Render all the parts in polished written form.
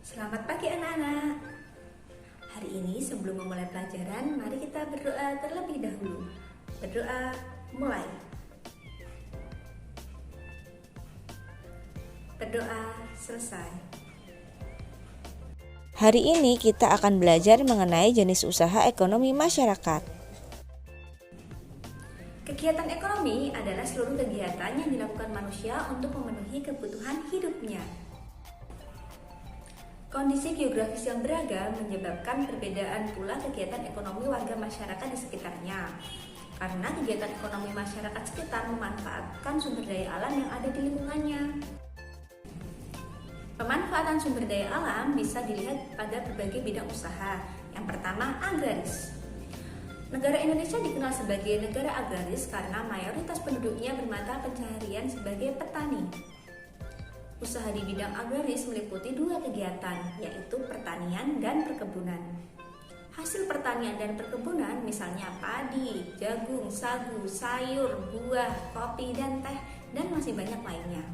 Selamat pagi anak-anak. Hari ini sebelum memulai pelajaran, mari kita berdoa terlebih dahulu. Berdoa, mulai. Berdoa, selesai. Hari ini kita akan belajar mengenai jenis usaha ekonomi masyarakat. Kegiatan ekonomi adalah seluruh kegiatan yang dilakukan manusia untuk memenuhi kebutuhan hidupnya. Kondisi geografis yang beragam menyebabkan perbedaan pula kegiatan ekonomi warga masyarakat di sekitarnya. Karena kegiatan ekonomi masyarakat sekitar memanfaatkan sumber daya alam yang ada di lingkungannya. Pemanfaatan sumber daya alam bisa dilihat pada berbagai bidang usaha. Yang pertama, agraris. Negara Indonesia dikenal sebagai negara agraris karena mayoritas penduduknya bermata pencaharian sebagai petani. Usaha di bidang agraris meliputi dua kegiatan, yaitu pertanian dan perkebunan. Hasil pertanian dan perkebunan misalnya padi, jagung, sagu, sayur, buah, kopi, dan teh, dan masih banyak lainnya.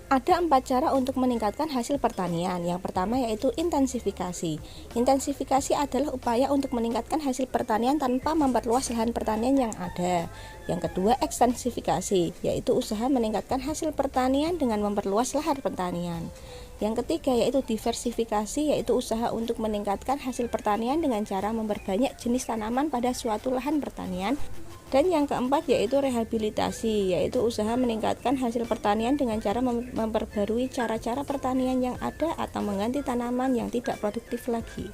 Ada 4 cara untuk meningkatkan hasil pertanian. Yang pertama yaitu intensifikasi. Intensifikasi adalah upaya untuk meningkatkan hasil pertanian tanpa memperluas lahan pertanian yang ada. Yang kedua, ekstensifikasi, yaitu usaha meningkatkan hasil pertanian dengan memperluas lahan pertanian. Yang ketiga yaitu diversifikasi, yaitu usaha untuk meningkatkan hasil pertanian dengan cara memperbanyak jenis tanaman pada suatu lahan pertanian. Dan yang keempat yaitu rehabilitasi, yaitu usaha meningkatkan hasil pertanian dengan cara memperbarui cara-cara pertanian yang ada atau mengganti tanaman yang tidak produktif lagi.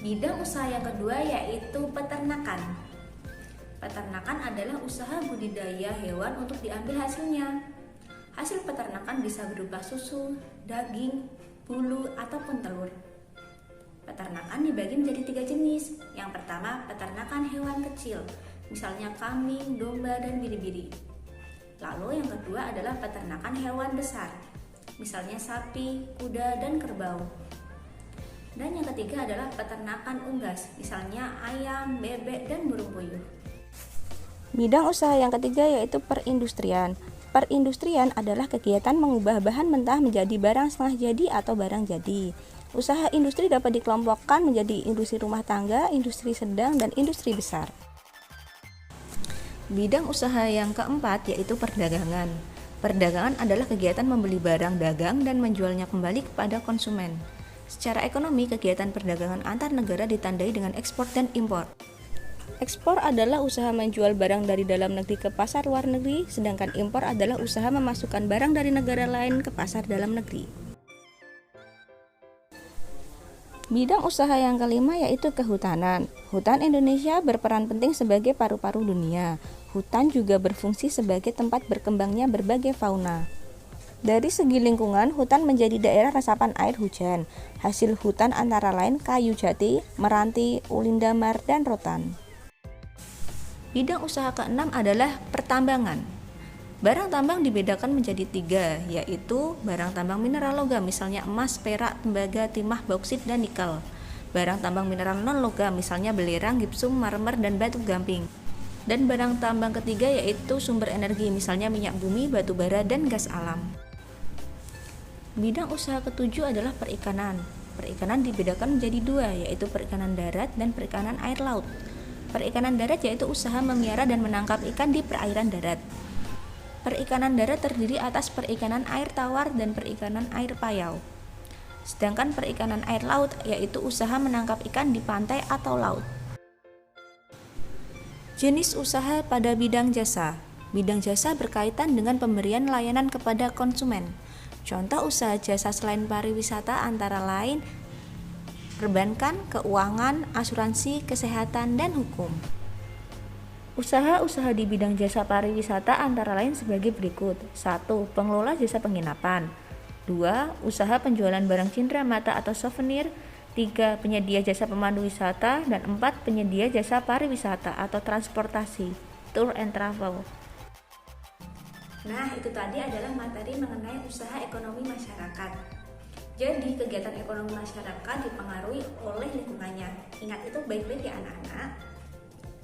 Bidang usaha yang kedua yaitu peternakan. Peternakan adalah usaha budidaya hewan untuk diambil hasilnya. Hasil peternakan bisa berupa susu, daging, bulu, ataupun telur. Peternakan dibagi menjadi 3 jenis. Yang pertama, peternakan hewan kecil, misalnya kambing, domba, dan biri-biri. Lalu yang kedua adalah peternakan hewan besar, misalnya sapi, kuda, dan kerbau. Dan yang ketiga adalah peternakan unggas, misalnya ayam, bebek, dan burung puyuh. Bidang usaha yang ketiga yaitu perindustrian. Perindustrian adalah kegiatan mengubah bahan mentah menjadi barang setengah jadi atau barang jadi. Usaha industri dapat dikelompokkan menjadi industri rumah tangga, industri sedang, dan industri besar. Bidang usaha yang keempat yaitu perdagangan. Perdagangan adalah kegiatan membeli barang dagang dan menjualnya kembali kepada konsumen. Secara ekonomi, kegiatan perdagangan antar negara ditandai dengan ekspor dan impor. Ekspor adalah usaha menjual barang dari dalam negeri ke pasar luar negeri, sedangkan impor adalah usaha memasukkan barang dari negara lain ke pasar dalam negeri. Bidang usaha yang kelima yaitu kehutanan. Hutan Indonesia berperan penting sebagai paru-paru dunia. Hutan juga berfungsi sebagai tempat berkembangnya berbagai fauna. Dari segi lingkungan, hutan menjadi daerah resapan air hujan. Hasil hutan antara lain kayu jati, meranti, ulin damar, dan rotan. Bidang usaha keenam adalah pertambangan. Barang tambang dibedakan menjadi 3, yaitu barang tambang mineral logam, misalnya emas, perak, tembaga, timah, bauksit, dan nikel. Barang tambang mineral non-logam, misalnya belerang, gipsum, marmer, dan batu gamping. Dan barang tambang ketiga yaitu sumber energi, misalnya minyak bumi, batu bara, dan gas alam. Bidang usaha ketujuh adalah perikanan. Perikanan dibedakan menjadi 2, yaitu perikanan darat dan perikanan air laut. Perikanan darat yaitu usaha memelihara dan menangkap ikan di perairan darat. Perikanan darat terdiri atas perikanan air tawar dan perikanan air payau. Sedangkan perikanan air laut yaitu usaha menangkap ikan di pantai atau laut. Jenis usaha pada bidang jasa. Bidang jasa berkaitan dengan pemberian layanan kepada konsumen. Contoh usaha jasa selain pariwisata antara lain perbankan, keuangan, asuransi, kesehatan, dan hukum. Usaha-usaha di bidang jasa pariwisata antara lain sebagai berikut. 1. Pengelola jasa penginapan. 2. Usaha penjualan barang cindera mata atau souvenir. 3. Penyedia jasa pemandu wisata. Dan 4. Penyedia jasa pariwisata atau transportasi, tour and travel. Nah, itu tadi adalah materi mengenai usaha ekonomi masyarakat. Jadi, kegiatan ekonomi masyarakat dipengaruhi oleh lingkungannya. Ingat itu baik-baik ya anak-anak.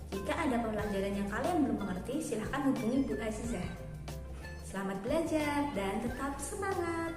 Jika ada pelajaran yang kalian belum mengerti, silahkan hubungi Bu Azizah. Selamat belajar dan tetap semangat.